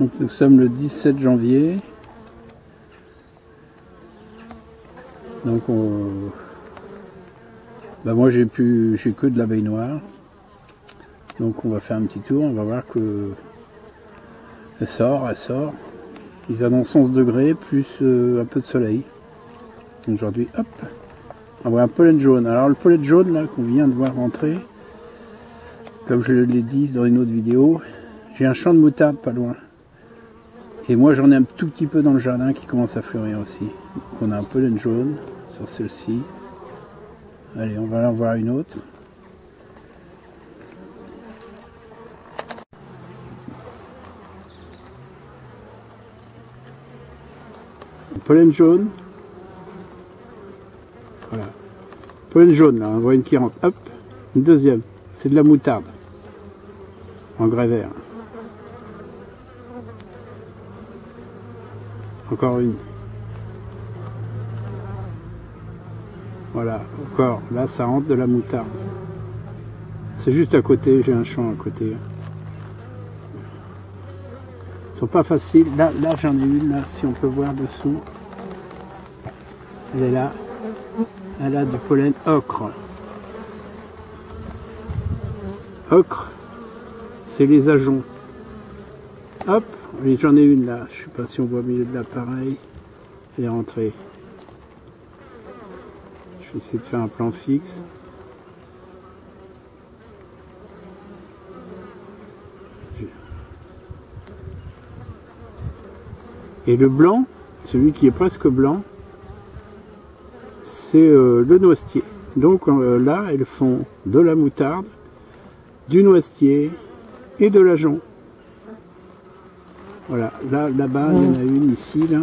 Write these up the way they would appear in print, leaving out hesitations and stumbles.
Donc nous sommes le 17 janvier. Donc moi j'ai que de l'abeille noire. Donc on va faire un petit tour, on va voir que elle sort. Ils annoncent 11 degrés plus un peu de soleil. Aujourd'hui, hop, on voit un pollen jaune. Alors le pollen jaune là qu'on vient de voir rentrer, comme je l'ai dit dans une autre vidéo, j'ai un champ de moutarde pas loin. Et moi j'en ai un tout petit peu dans le jardin qui commence à fleurir aussi. Donc on a un pollen jaune sur celle-ci. Allez, on va en voir une autre. Le pollen jaune. Voilà. Pollen jaune là, on voit une qui rentre. Hop, une deuxième. C'est de la moutarde. En grès vert. Encore une. Voilà, encore. Là, ça rentre de la moutarde. C'est juste à côté, j'ai un champ à côté. Ils sont pas faciles. Là j'en ai une, là, si on peut voir dessous. Elle est là. Elle a du pollen ocre. Ocre, c'est les ajoncs. Hop, j'en ai une là. Je sais pas si on voit au milieu de l'appareil. Elle est rentrée. Je vais essayer de faire un plan fixe. Et le blanc, celui qui est presque blanc, c'est le noisetier. Donc là, elles font de la moutarde, du noisetier et de l'ajonc. Voilà, là-bas, il y en a une ici, là.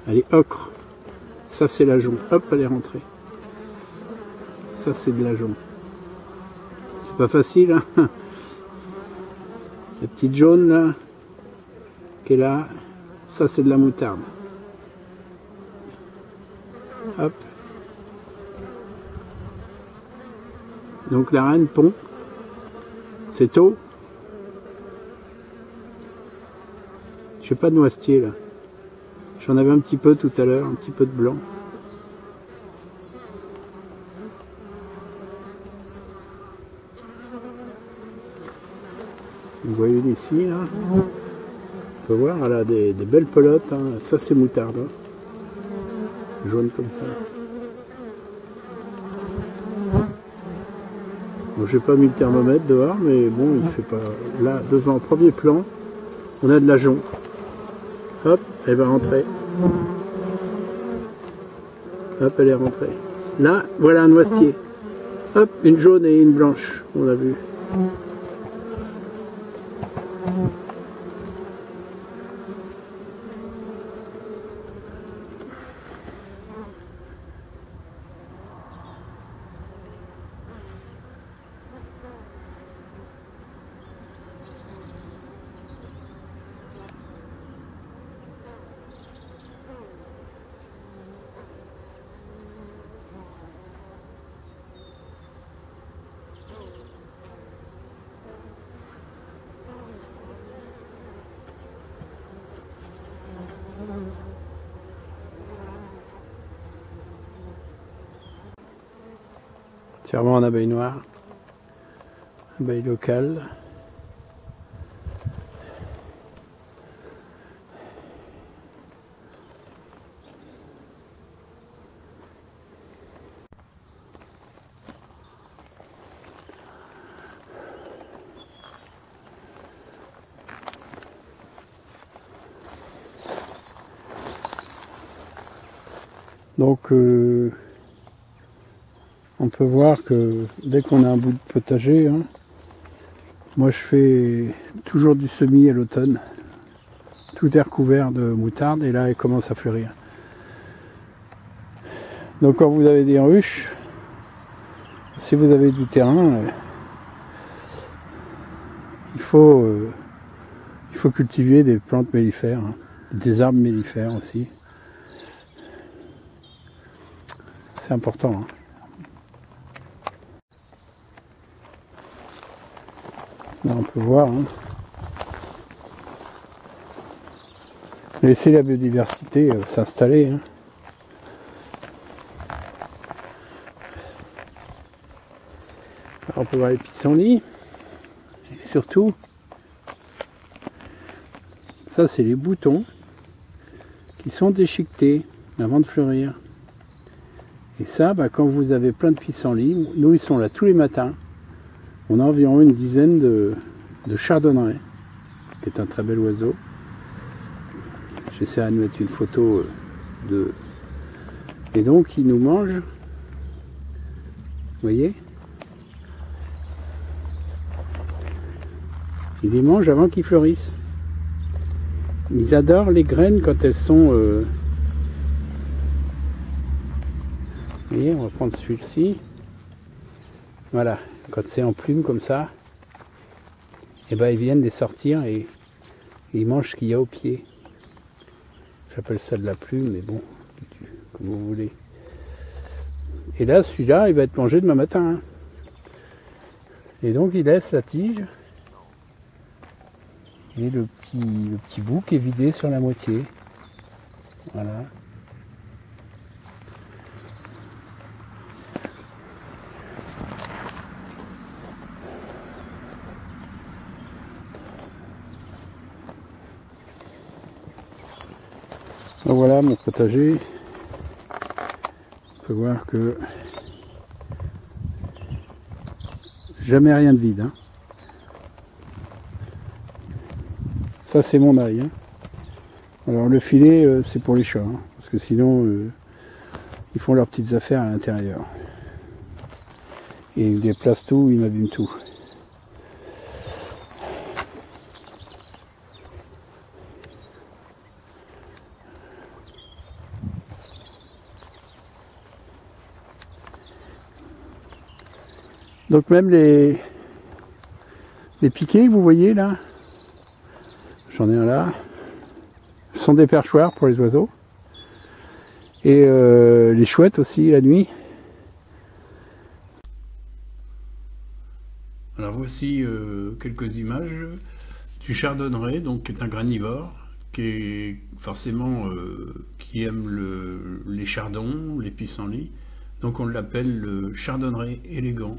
Elle est ocre. Ça, c'est l'ajonc. Hop, elle est rentrée. Ça, c'est de l'ajonc. C'est pas facile, hein. La petite jaune, là, qui est là, ça, c'est de la moutarde. Hop. Donc la reine pond. C'est tôt. J'ai pas de noisetier là. J'en avais un petit peu tout à l'heure, un petit peu de blanc. Vous voyez ici là. On peut voir, elle a des belles pelotes. Hein. Ça c'est moutarde. Hein. Jaune comme ça. Bon, j'ai pas mis le thermomètre dehors, mais bon, il fait pas. Là, devant, premier plan, on a de l'ajonc. Hop, elle va rentrer. Hop, elle est rentrée. Là, voilà un noisetier. Hop, une jaune et une blanche, on a vu. C'est vraiment un abeille noire, abeille locale. Donc on peut voir que dès qu'on a un bout de potager, hein, moi je fais toujours du semis à l'automne. Tout est recouvert de moutarde et là elle commence à fleurir. Donc quand vous avez des ruches, si vous avez du terrain, il faut cultiver des plantes mellifères, hein, des arbres mellifères aussi. C'est important. Hein. Là, on peut voir. Hein. Laisser la biodiversité s'installer. Hein. Alors on peut voir les pissenlits. Et surtout, ça c'est les boutons qui sont déchiquetés avant de fleurir. Et ça, quand vous avez plein de pissenlits, nous ils sont là tous les matins. On a environ une dizaine de chardonnerets, qui est un très bel oiseau. J'essaierai de mettre une photo de... Et donc ils nous mangent. Vous voyez? Ils les mangent avant qu'ils fleurissent. Ils adorent les graines quand elles sont... Vous voyez, on va prendre celui-ci. Voilà, quand c'est en plume comme ça, et ils viennent les sortir et ils mangent ce qu'il y a au pied. J'appelle ça de la plume, mais bon, comme vous voulez. Et là, celui-là, il va être mangé demain matin. Hein. Et donc, il laisse la tige. Et le petit bout qui est vidé sur la moitié. Voilà. Donc voilà mon potager. On peut voir que jamais rien de vide. Hein. Ça c'est mon ail. Hein. Alors le filet c'est pour les chats, hein, parce que sinon ils font leurs petites affaires à l'intérieur. Et ils déplacent tout, ils m'abîment tout. Donc même les piquets que vous voyez là, j'en ai un là, ce sont des perchoirs pour les oiseaux. Et les chouettes aussi la nuit. Alors voici quelques images du chardonneret, donc qui est un granivore, qui est forcément qui aime les chardons, les pissenlits. Donc on l'appelle le chardonneret élégant.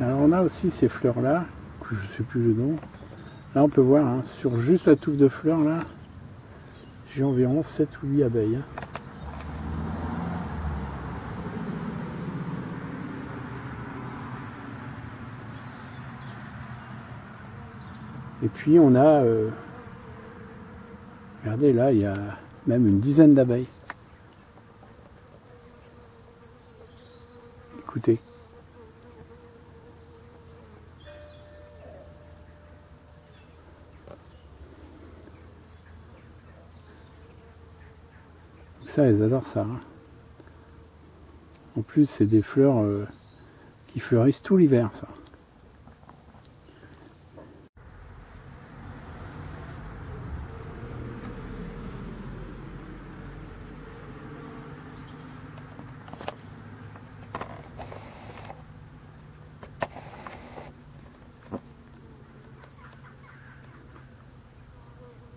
Alors on a aussi ces fleurs là, que je ne sais plus le nom. Là on peut voir, hein, sur juste la touffe de fleurs là, j'ai environ 7 ou 8 abeilles. Hein. Et puis on a, regardez là, il y a même une dizaine d'abeilles. Écoutez. Ça, elles adorent ça. Hein. En plus, c'est des fleurs qui fleurissent tout l'hiver, ça.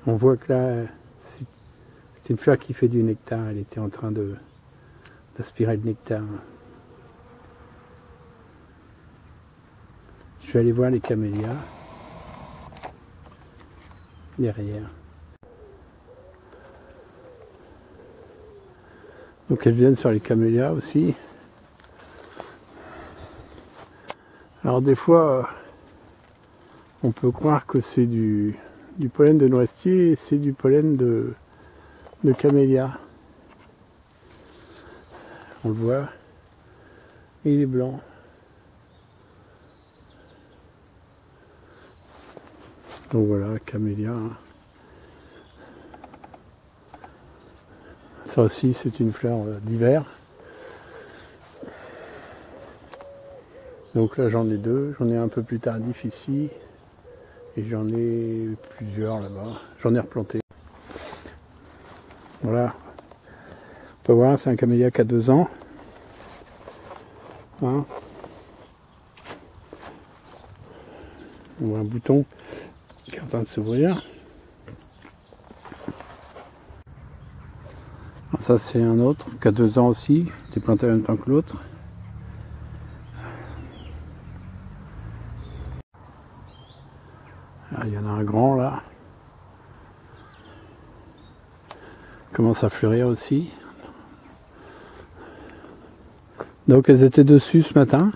On voit que là, c'est une fleur qui fait du nectar. Elle était en train d'aspirer le nectar. Je vais aller voir les camélias derrière. Donc elles viennent sur les camélias aussi. Alors des fois, on peut croire que c'est du pollen de noisetier et c'est du pollen de camélia. On le voit. Et il est blanc. Donc voilà, camélia. Ça aussi, c'est une fleur d'hiver. Donc là, j'en ai deux. J'en ai un peu plus tardif ici. Et j'en ai plusieurs là-bas. J'en ai replanté. Voilà. On peut voir, c'est un camélia qui a 2 ans. Hein. On voit un bouton qui est en train de s'ouvrir. Ça c'est un autre qui a 2 ans aussi, qui est planté en même temps que l'autre. Il y en a un grand là. Il commence à fleurir aussi. Donc elles étaient dessus ce matin.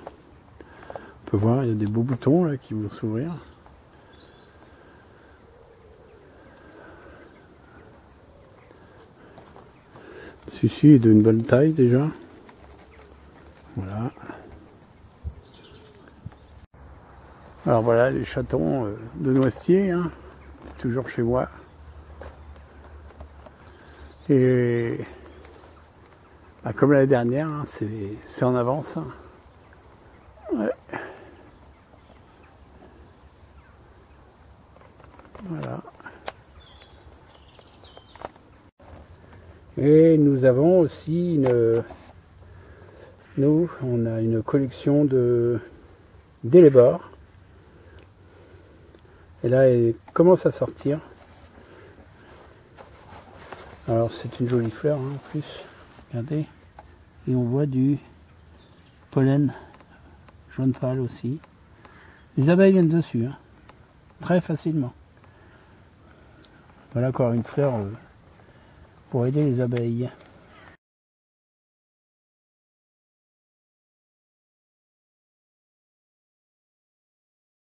On peut voir, il y a des beaux boutons là qui vont s'ouvrir. Celui-ci est d'une bonne taille déjà. Voilà. Alors voilà les chatons de noisetier, hein, toujours chez moi. Et bah, comme l'année dernière, hein, c'est en avance. Hein. Ouais. Voilà. Et nous avons aussi on a une collection d'élébores. Et là, elle commence à sortir. Alors, c'est une jolie fleur, hein, en plus. Regardez. Et on voit du pollen jaune pâle aussi. Les abeilles viennent dessus, hein, très facilement. Voilà encore une fleur pour aider les abeilles.